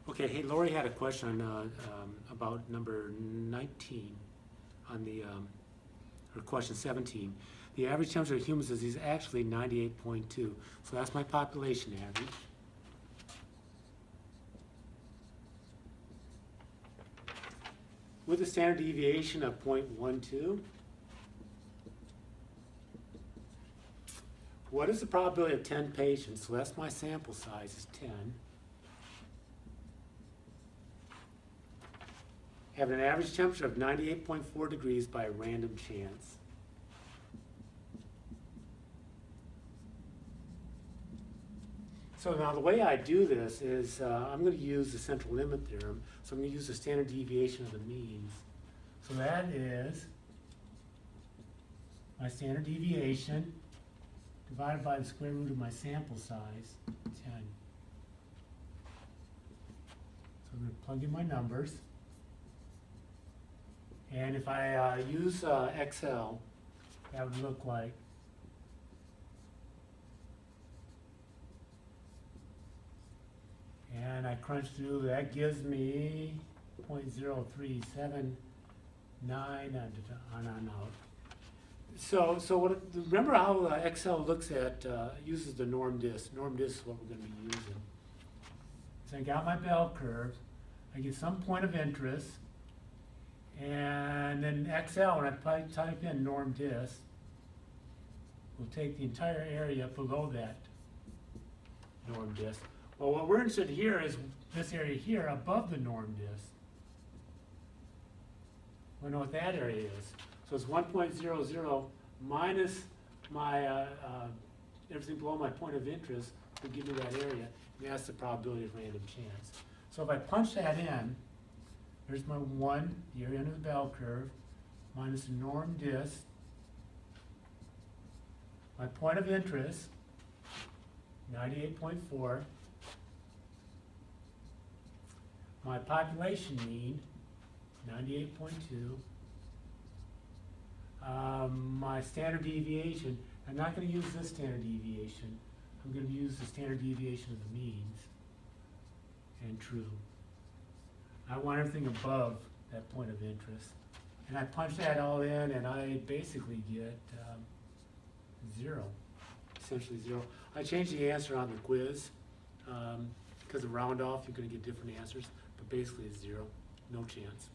Okay, hey, Lori had a question about number 19 on the, or question 17. The average temperature of human disease is actually 98.2. So that's my population average. With a standard deviation of 0.12, what is the probability of 10 patients? So that's my sample size is 10. Having an average temperature of 98.4 degrees by random chance. So now the way I do this is I'm going to use the central limit theorem. So I'm going to use the standard deviation of the means. So that is my standard deviation divided by the square root of my sample size, 10. So I'm going to plug in my numbers. And if I use Excel, that would look like and I crunch through, that gives me 0.0379 on out. So remember how Excel looks at, uses the norm disk. Norm disk is what we're going to be using. So I got my bell curve. I get some point of interest. And then Excel, when I type in norm disk, will take the entire area below that norm disk. Well, what we're interested in here is this area here above the norm disk. We know what that area is. So it's 1.00 minus my everything below my point of interest will give me that area. And that's the probability of random chance. So if I punch that in, there's my 1, the area under the bell curve, minus the norm disk. My point of interest, 98.4. My population mean, 98.2. My standard deviation, I'm not going to use this standard deviation. I'm going to use the standard deviation of the means, and true. I want everything above that point of interest. And I punch that all in, and I basically get 0, essentially 0. I changed the answer on the quiz. Because of round off, you're going to get different answers, but basically it's 0, no chance.